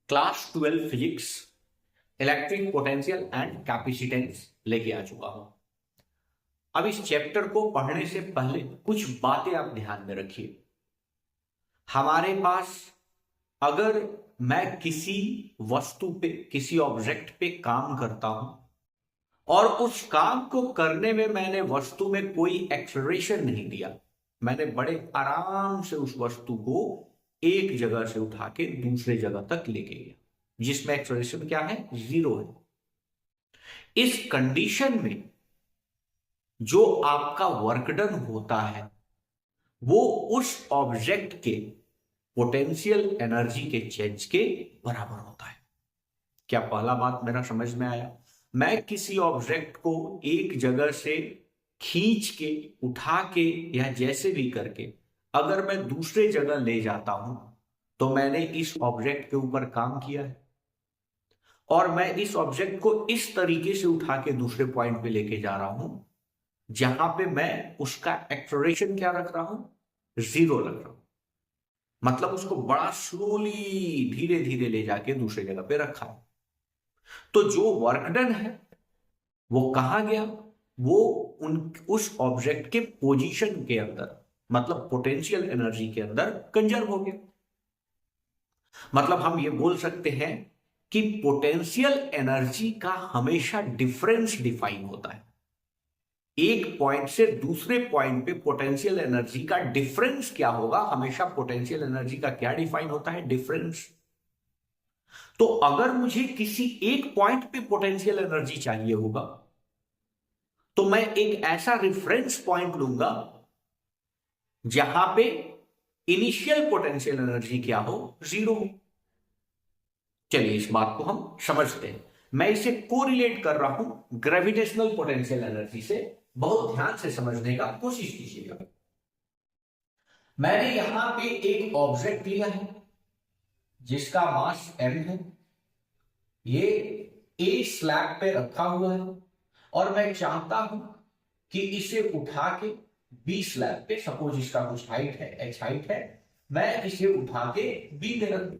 Class 12 physics electric potential and capacitance लेके आ चुका हूं। अब इस चैप्टर को पढ़ने से पहले कुछ बातें आप ध्यान में रखिए। हमारे पास अगर मैं किसी वस्तु पे, किसी ऑब्जेक्ट पे काम करता हूं और उस काम को करने में मैंने वस्तु में कोई एक्सलरेशन नहीं दिया, मैंने बड़े आराम से उस वस्तु को एक जगह से उठा के दूसरे जगह तक लेके गया, जिसमें एक्सलरेशन क्या है, 0 है। इस कंडीशन में जो आपका वर्क डन होता है वो उस ऑब्जेक्ट के पोटेंशियल एनर्जी के चेंज के बराबर होता है। क्या पहला बात मेरा समझ में आया? मैं किसी ऑब्जेक्ट को एक जगह से खींच के, उठा के या जैसे भी करके अगर मैं दूसरे जगह ले जाता हूं तो मैंने इस ऑब्जेक्ट के ऊपर काम किया है, और मैं इस ऑब्जेक्ट को इस तरीके से उठा के दूसरे पॉइंट पे लेके जा रहा हूं जहां पे मैं उसका एक्सलरेशन क्या रख रहा हूं, 0 रख रहा हूं। मतलब उसको बड़ा स्लोली, धीरे धीरे ले जाके दूसरे जगह पे रखा है। तो जो वर्क डन है वो कहां गया? वो उस ऑब्जेक्ट के पोजीशन के अंदर, मतलब पोटेंशियल एनर्जी के अंदर कंजर्व हो गया। मतलब हम ये बोल सकते हैं कि पोटेंशियल एनर्जी का हमेशा डिफरेंस डिफाइन होता है। एक पॉइंट से दूसरे पॉइंट पे पोटेंशियल एनर्जी का डिफरेंस क्या होगा? हमेशा पोटेंशियल एनर्जी का क्या डिफाइन होता है? डिफरेंस। तो अगर मुझे किसी एक पॉइंट पे पोटेंशियल एनर्जी चाहिए होगा तो मैं एक ऐसा रेफरेंस पॉइंट लूंगा जहां पे इनिशियल पोटेंशियल एनर्जी क्या हो, 0 हो। चलिए इस बात को हम समझते हैं। मैं इसे कोरिलेट कर रहा हूं ग्रेविटेशनल पोटेंशियल एनर्जी से। बहुत ध्यान से समझने का कोशिश कीजिएगा। मैंने यहां पे एक ऑब्जेक्ट लिया है जिसका मास m है। ये ए स्लैब पे रखा हुआ है और मैं चाहता हूं कि इसे उठा के बी स्लैब पे, सपोज इसका कुछ हाइट है, h हाइट है, मैं इसे उठा के बी पे रख दूं।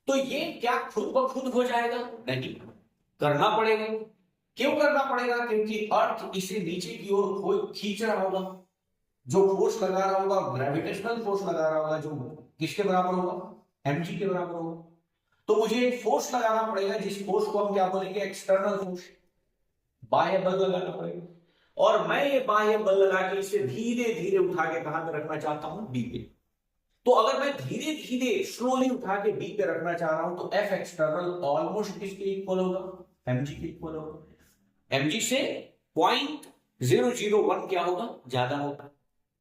तो ये क्या खुद ब खुद हो जाएगा? नहीं, करना पड़ेगा। क्यों करना पड़ेगा? क्योंकि अर्थ इसे नीचे की ओर खींच रहा होगा। जो फोर्स लगा रहा होगा, ग्रेविटेशनल फोर्स लगा रहा होगा, जो किसके बराबर होगा? mg के बराबर होगा। तो मुझे एक फोर्स लगाना पड़ेगा जिस फोर्स को हम क्या बोलेंगे? एक्सटर्नल फोर्स, बाह्य बल लगाना पड़ेगा। और मैं ये बाह्य बल लगा के इसे धीरे धीरे उठा के कहां पे रखना चाहता हूं? बी पे। तो अगर मैं धीरे धीरे स्लोली उठा के बी पे रखना चाह रहा हूं तो एफ एक्सटर्नल ऑलमोस्ट किसके इक्वल होगा? mg के इक्वल होगा। mg से 0.001 क्या होगा? ज्यादा होगा,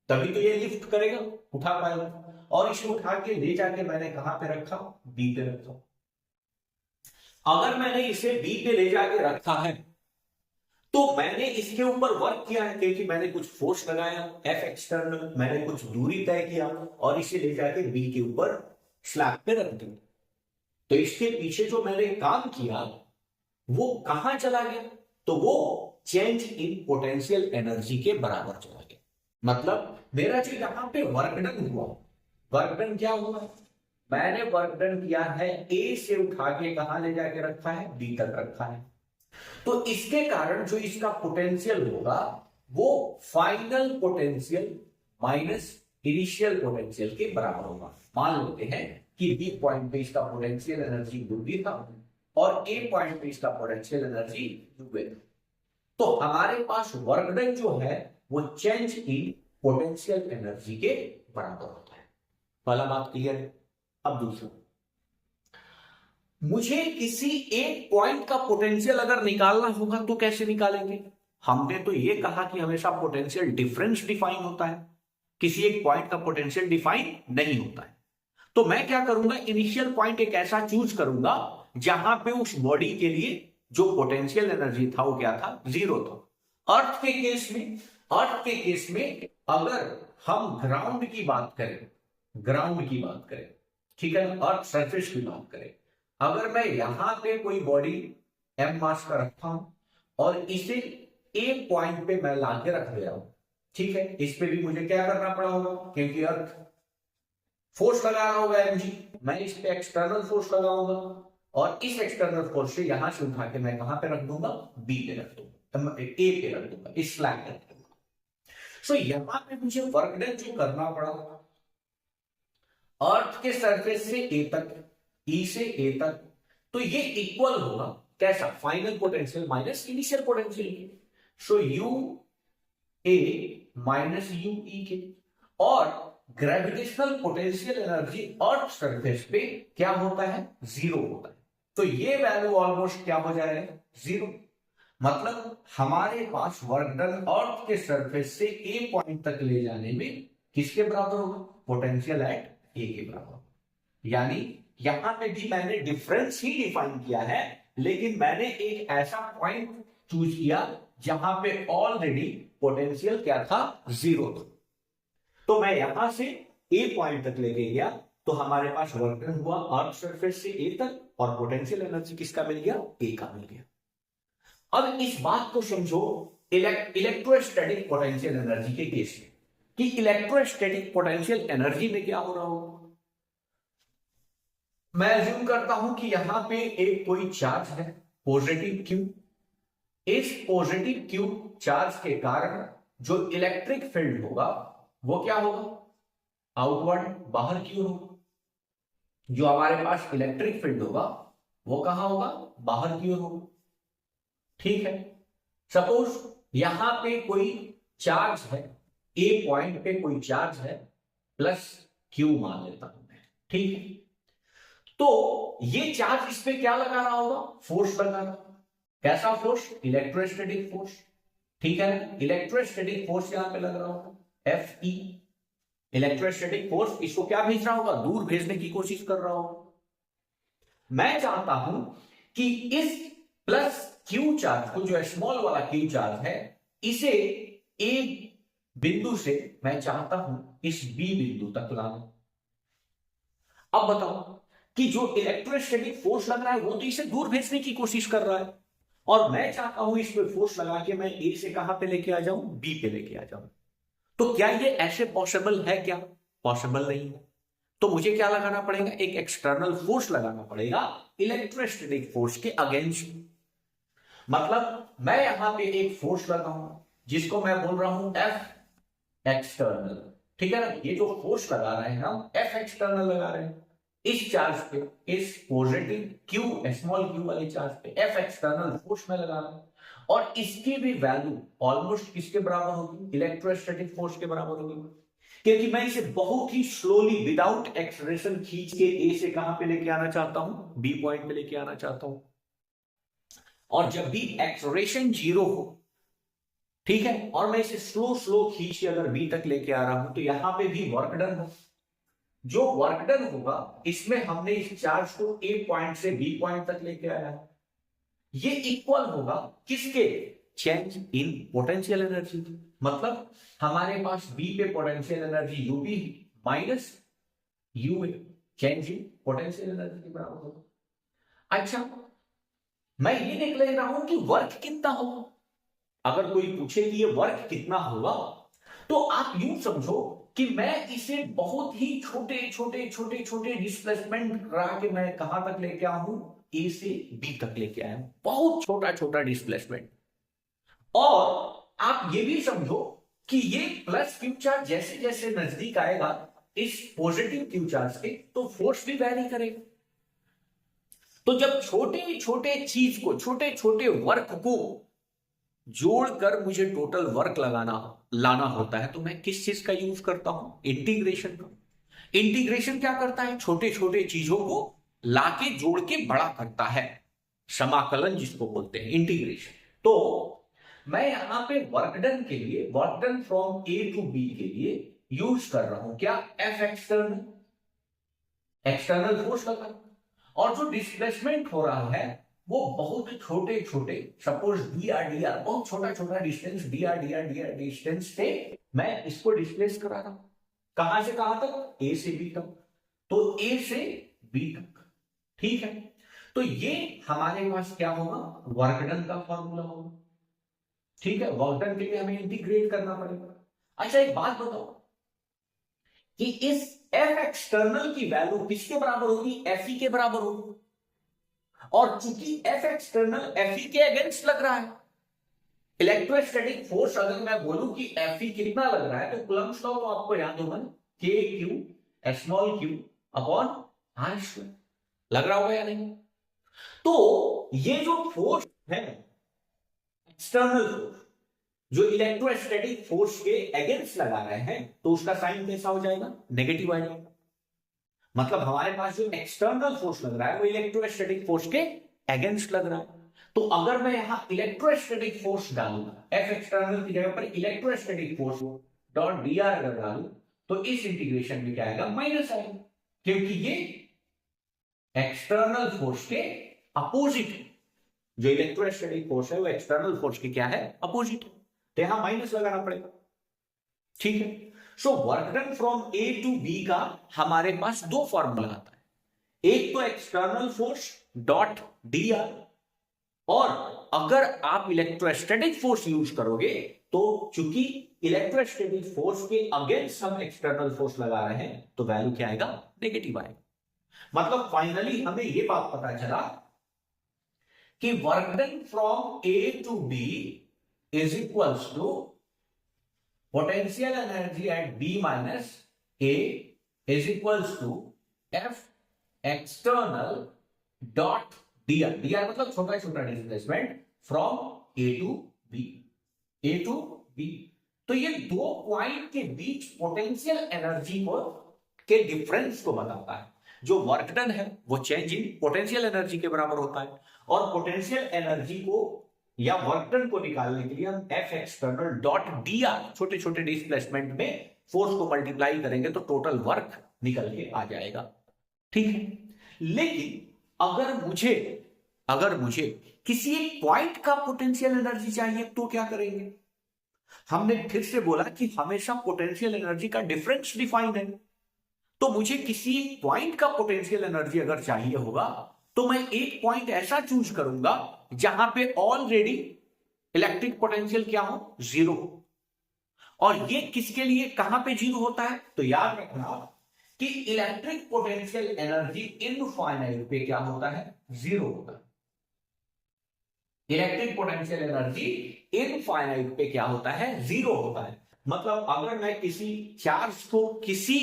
तभी तो ये लिफ्ट करेगा, उठा पाएगा। और इसे उठा के ले जाके मैंने कहां पे रखा? बी पे रखा। अगर मैंने इसे बी पे ले जाके रखा है तो मैंने इसके ऊपर वर्क किया है, क्योंकि मैंने कुछ फोर्स लगाया, एफ एक्सटर्नल, मैंने कुछ दूरी तय किया और इसे ले जाके बी के ऊपर स्लैब पे रख दिया। तो इसके पीछे जो मैंने काम किया वो कहां चला गया? तो वो चेंज इन पोटेंशियल एनर्जी के बराबर चला गया। मतलब मेरा जो यहां पे वर्क डन हुआ, वर्क डन क्या हुआ? मैंने वर्क डन किया है, ए से उठा के कहां ले जाके रखा है? बी तक रखा है। तो इसके कारण जो इसका पोटेंशियल होगा वो final potential minus initial potential के बराबर होगा। मान लेते हैं कि बी पॉइंट पे इसका पोटेंशियल एनर्जी यूवी था और ए पॉइंट पे इसका पोटेंशियल एनर्जी यूए था। तो हमारे पास वर्क डन जो है वो चेंज इन पोटेंशियल एनर्जी के बराबर होता है। पहला बात क्लियर है। अब दूसरा, मुझे किसी एक पॉइंट का पोटेंशियल अगर निकालना होगा तो कैसे निकालेंगे? हमने तो ये कहा कि हमेशा पोटेंशियल डिफरेंस डिफाइन होता है, किसी एक पॉइंट का पोटेंशियल डिफाइन नहीं होता है। तो मैं क्या करूंगा? इनिशियल पॉइंट एक ऐसा चूज करूंगा जहां पे उस बॉडी के लिए जो पोटेंशियल एनर्जी था वो क्या था? 0 था। अर्थ के केस में, अर्थ के केस में अगर हम ग्राउंड की बात करें, ग्राउंड की बात करें, ठीक है, अर्थ सरफेस की बात करें, अगर मैं यहां पे कोई बॉडी m मास का रखता हूं और इसे ए पॉइंट पे मैं लाके रख दे रहा हूं, ठीक है, इस पे भी मुझे क्या करना पड़ा होगा? क्योंकि अर्थ फोर्स लगा रहा होगा mg, मैं इस पे एक्सटर्नल फोर्स लगाऊंगा और इस एक्सटर्नल फोर्स से यहां से उठा के मैं कहां पे रख दूंगा, बी पे रख दूंगा, ए पे रख दूंगा, इस स्लैब पे रख दूंगा। सो यहां पे मुझे वर्क डन जो करना पड़ा अर्थ के सरफेस से ए तक, ई से ए तक, तो ये इक्वल होगा कैसा, final potential minus initial potential. So U A minus you ई के, और gravitational potential energy earth surface पे क्या होता है, जीरो होता है। तो ये वैल्यू ऑलमोस्ट क्या हो जाएगा, जीरो। मतलब हमारे पास वर्क डन अर्थ के सरफेस से ए पॉइंट तक ले जाने में किसके बराबर होगा, पोटेंशियल एट ए के बराबर। यानी यहां पे भी मैंने डिफरेंस ही डिफाइन किया है, लेकिन मैंने एक ऐसा पॉइंट चूज किया जहां पे ऑलरेडी पोटेंशियल क्या था, जीरो था। तो मैं यहां से ए पॉइंट तक लेके गया, तो हमारे पास वर्क डन हुआ अर्थ सरफेस से ए तक, और पोटेंशियल एनर्जी किसका मिल गया, ए का मिल गया। अब इस बात को समझो इलेक्ट्रोस्टैटिक पोटेंशियल एनर्जी के केस में, कि इलेक्ट्रोस्टैटिक पोटेंशियल एनर्जी में क्या हो रहा होगा। मैं अज्यूम करता हूं कि यहां पे एक कोई चार्ज है पॉजिटिव क्यू, इस पॉजिटिव क्यू चार्ज के कारण जो इलेक्ट्रिक फील्ड होगा वो क्या होगा, आउटवर्ड, बाहर की ओर होगा। जो हमारे पास इलेक्ट्रिक फील्ड होगा वो कहां होगा, बाहर की ओर होगा। ठीक है, सपोज यहां पे कोई चार्ज है, ए पॉइंट पे कोई चार्ज है प्लस क्यू मान लेता हूं मैं, ठीक है। तो ये चार्ज इस पे क्या लगा रहा होगा, फोर्स लगा रहा होगा। कैसा फोर्स, इलेक्ट्रोस्टैटिक फोर्स, ठीक है। इलेक्ट्रोस्टैटिक फोर्स यहां पे लग रहा होगा एफ ई, इलेक्ट्रोस्टैटिक फोर्स इसको क्या भेज रहा होगा, दूर भेजने की कोशिश कर रहा होगा। मैं चाहता हूं कि इस प्लस क्यू चार्ज को, जो स्मॉल वाला क्यू चार्ज है, इसे ए बिंदु से मैं चाहता हूं इस बी बिंदु तक लाना। अब बताओ कि जो इलेक्ट्रोस्टैटिक फोर्स लग रहा है वो तो इसे दूर भेजने की कोशिश कर रहा है, और मैं चाहता हूं इस पे फोर्स लगा के मैं ए से कहां पे लेके आ जाऊं, बी पे लेके आ जाऊं। तो क्या ये ऐसे पॉसिबल है, क्या पॉसिबल नहीं है। तो मुझे क्या लगाना पड़ेगा, एक एक्सटर्नल फोर्स लगाना पड़ेगा इलेक्ट्रोस्टैटिक फोर्स के अगेंस्ट। मतलब मैं यहां पे एक फोर्स लगाऊंगा जिसको मैं बोल रहा हूं एफ एक्सटर्नल, ठीक है ना। ये जो फोर्स लगा रहे हैं हम एफ एक्सटर्नल लगा रहे हैं इस चार्ज पे, इस पॉजिटिव क्यू, स्मॉल क्यू वाले चार्ज पे एफ एक्सटर्नल फोर्स में लगा रहा हूं, और इसकी भी वैल्यू ऑलमोस्ट किसके बराबर होगी, इलेक्ट्रोस्टैटिक फोर्स के बराबर होगी। क्योंकि मैं इसे बहुत ही स्लोली विदाउट एक्सलेरेशन खींच के ए से कहां पे लेके आना चाहता हूं, बी पॉइंट पे लेके आना चाहता हूं। और जब भी एक्सलेरेशन जीरो हो, ठीक है, और मैं इसे स्लो स्लो खींच के अगर बी तक लेके आ रहा हूं, तो यहां पे भी वर्क डन हो। जो वर्क डन होगा इसमें हमने इस चार्ज को ए पॉइंट से बी पॉइंट तक लेके आया है, ये इक्वल होगा किसके, चेंज इन पोटेंशियल एनर्जी। मतलब हमारे पास बी पे potential energy U B minus U A, change in potential energy के बराबर होगा। अच्छा, मैं ये देख ले रहा हूं कि वर्क कितना होगा। अगर कोई पूछे कि ये वर्क कितना होगा, तो आप यूं समझो कि मैं इसे बहुत ही छोटे छोटे छोटे छोटे डिस्प्लेसमेंट करा के मैं कहां तक लेके आया हूं, ए से बी तक लेके आया हूं, बहुत छोटा छोटा डिस्प्लेसमेंट। और आप ये भी समझो कि ये प्लस क्यू चार्ज जैसे जैसे नजदीक आएगा इस पॉजिटिव क्यू चार्ज के, तो फोर्स भी वैरी करेगा। तो जब छोटे छोटे चीज को, छोटे छोटे वर्क को जोड़कर मुझे टोटल वर्क लाना होता है, तो मैं किस चीज का यूज करता हूं, इंटीग्रेशन का। इंटीग्रेशन क्या करता है, छोटे छोटे चीजों को लाके जोड़ के बड़ा करता है, समाकलन जिसको बोलते हैं इंटीग्रेशन। तो मैं यहां पे वर्क डन के लिए, work done from A to B के लिए यूज कर रहा हूं क्या, एफ एक्सटर्नल, एक्सटर्नल फोर्स लगा, और जो डिस्प्लेसमेंट हो रहा है वो बहुत छोटे छोटे, सपोज डी आर बहुत छोटा छोटा डिस्टेंस, डी आर डिस्टेंस से मैं इसको डिस्प्लेस करा रहा हूं। कहां से कहां तक, ए से बी तक। तो ए से बी तक, ठीक है। तो ये हमारे पास क्या होगा, वर्क डन का फॉर्मूला होगा, ठीक है। वर्क डन के लिए हमें इंटीग्रेट करना पड़ेगा। अच्छा, एक बात बताओ कि इस एफ एक्सटर्नल की वैल्यू किसके बराबर होगी, एफई के बराबर होगी। और चूंकि एफ एक्सटर्नल एफई के अगेंस्ट लग रहा है, इलेक्ट्रोस्टैटिक फोर्स अगर मैं बोलूं कि एफई कितना लग रहा है, तो कूलम्ब्स लॉ तो आपको याद होगा, K Q small Q upon R square, लग रहा होगा या नहीं। तो ये जो फोर्स है एक्सटर्नल फोर्स, जो इलेक्ट्रोस्टैटिक फोर्स के अगेंस्ट लगा रहे हैं, तो उसका साइन कैसा हो जाएगा, नेगेटिव आ जाएगा। मतलब हमारे पास जो एक्सटर्नल फोर्स लग रहा है वो इलेक्ट्रोस्टैटिक फोर्स के अगेंस्ट लग रहा है। तो अगर मैं यहां इलेक्ट्रोस्टैटिक फोर्स डालूंगा, एफ एक्सटर्नल की जगह पर electrostatic force dot D are अगर डालूं, तो इस इंटीग्रेशन में क्या आएगा, माइनस आएगा, क्योंकि ये एक्सटर्नल फोर्स के अपोजिट है। जो इलेक्ट्रोस्टैटिक फोर्स है वो एक्सटर्नल फोर्स की क्या है, अपोजिट है, तो यहां माइनस लगाना पड़ेगा। ठीक है। So work done from A to B का हमारे पास दो फॉर्मूला आता है, एक तो external force dot D R, और अगर आप इलेक्ट्रोस्टैटिक फोर्स यूज करोगे तो चूंकि इलेक्ट्रोस्टैटिक फोर्स के अगेंस्ट हम एक्सटर्नल फोर्स लगा रहे हैं, तो वैल्यू क्या आएगा, नेगेटिव आएगा। मतलब फाइनली हमें यह बात पता चला कि work done from A to B is equals to potential energy at B minus A is equals to F external dot D R, D R मतलब छोटा छोटा displacement from A to B, A to B. तो ये दो point के बीच potential energy को के difference को बताता है। जो वर्क डन है वो चेंज इन पोटेंशियल एनर्जी के बराबर होता है, और पोटेंशियल एनर्जी को या वर्क डन को निकालने के लिए हम F external dot D are छोटे छोटे डिस्प्लेसमेंट में फोर्स को मल्टीप्लाई करेंगे तो टोटल वर्क निकल के आ जाएगा। ठीक है। लेकिन अगर मुझे किसी एक पॉइंट का पोटेंशियल एनर्जी चाहिए तो क्या करेंगे, हमने फिर से बोला कि हमेशा पोटेंशियल एनर्जी का डिफरेंस डिफाइंड है। तो मुझे किसी एक पॉइंट का पोटेंशियल एनर्जी अगर चाहिए होगा तो मैं एक पॉइंट ऐसा चूज करूंगा जहां पे ऑलरेडी इलेक्ट्रिक पोटेंशियल क्या हो, जीरो। और ये किसके लिए कहां पे जीरो होता है, तो याद रखना कि इलेक्ट्रिक पोटेंशियल एनर्जी इनफाइनाइट पे क्या होता है, जीरो होता है। इलेक्ट्रिक पोटेंशियल एनर्जी इनफाइनाइट पे क्या होता है, जीरो होता है। मतलब अगर मैं किसी चार्ज को किसी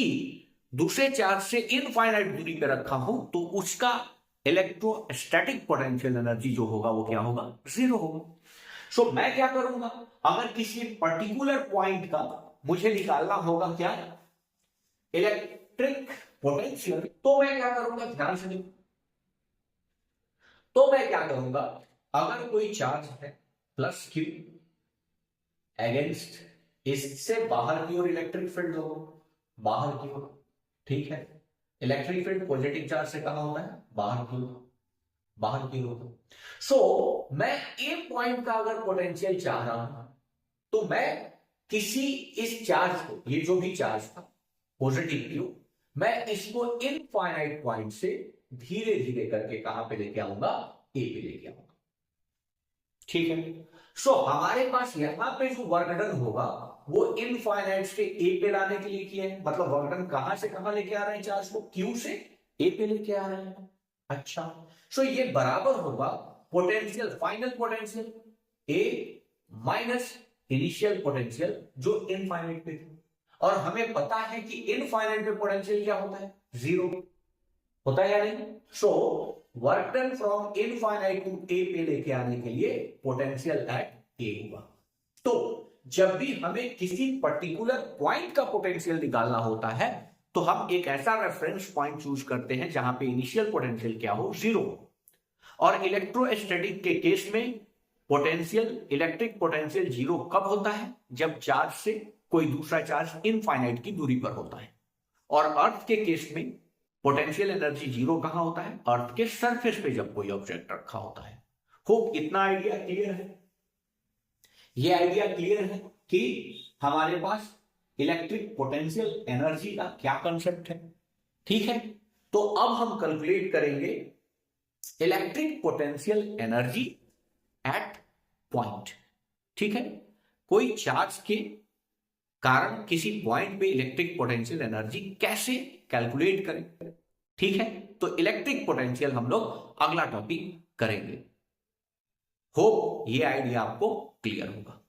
दूसरे चार्ज से इनफाइनाइट दूरी पे रखा हूं तो उसका इलेक्ट्रोस्टैटिक पोटेंशियल एनर्जी जो होगा वो क्या होगा, जीरो होगा। सो मैं क्या करूंगा, अगर किसी पर्टिकुलर पॉइंट का मुझे निकालना होगा क्या, इलेक्ट्रिक पोटेंशियल, तो मैं क्या करूंगा, ध्यान से देखो, तो मैं क्या करूंगा, अगर कोई चार्ज है प्लस क्यू अगेंस्ट, इससे बाहर की ओर इलेक्ट्रिक फील्ड लो, बाहर की ओर, ठीक है। इलेक्ट्रिक फील्ड पॉजिटिव चार्ज से कहां होता है, बाहर की ओर, बाहर की ओर। सो मैं ए पॉइंट का अगर पोटेंशियल चाह रहा हूं तो मैं किसी इस चार्ज को, ये जो भी चार्ज था पॉजिटिव क्यू, मैं इसको इनफाइनाइट पॉइंट से धीरे धीरे करके कहां पे लेके आऊंगा, ए पे लेके आऊंगा। ठीक है। सो हमारे पास यहां पे जो वर्क डन होगा वो इनफाइनाइट से ए पे लाने के लिए किया है। मतलब वर्क डन कहां से कहां लेके आ रहे हैं चार्ज को, क्यू से ए पे लेके आ रहे हैं। अच्छा, सो ये बराबर होगा पोटेंशियल, फाइनल पोटेंशियल ए माइनस इनिशियल पोटेंशियल जो इनफाइनाइट पे थे। और हमें पता है कि इनफाइनाइट पे पोटेंशियल क्या होता है, जीरो होता है या नहीं। So work done from infinite to A पे लेके आने के लिए पोटेंशियल एट ए हुआ। तो जब भी हमें किसी पर्टिकुलर पॉइंट का पोटेंशियल निकालना होता है तो हम एक ऐसा रेफरेंस पॉइंट चूज करते हैं जहां पे इनिशियल पोटेंशियल क्या हो, जीरो। और इलेक्ट्रोस्टैटिक के केस में पोटेंशियल, इलेक्ट्रिक पोटेंशियल जीरो कब होता है, जब चार्ज से कोई दूसरा चार्ज इनफाइनाइट की दूरी पर होता है। और अर्थ के केस में पोटेंशियल एनर्जी जीरो कहां होता है, अर्थ के सरफेस पे जब कोई ऑब्जेक्ट रखा होता है। होप इतना आइडिया क्लियर है। ये आइडिया क्लियर है कि हमारे पास इलेक्ट्रिक पोटेंशियल एनर्जी का क्या कंसेप्ट है। ठीक है। तो अब हम कैलकुलेट करेंगे electric potential energy eight point. ठीक है। कोई चार्ज के कारण किसी पॉइंट पे इलेक्ट्रिक पोटेंशियल एनर्जी कैसे कैलकुलेट करें। ठीक है, तो इलेक्ट्रिक पोटेंशियल हम लोग अगला टॉपिक करेंगे। होप ये आइडिया आपको क्लियर होगा।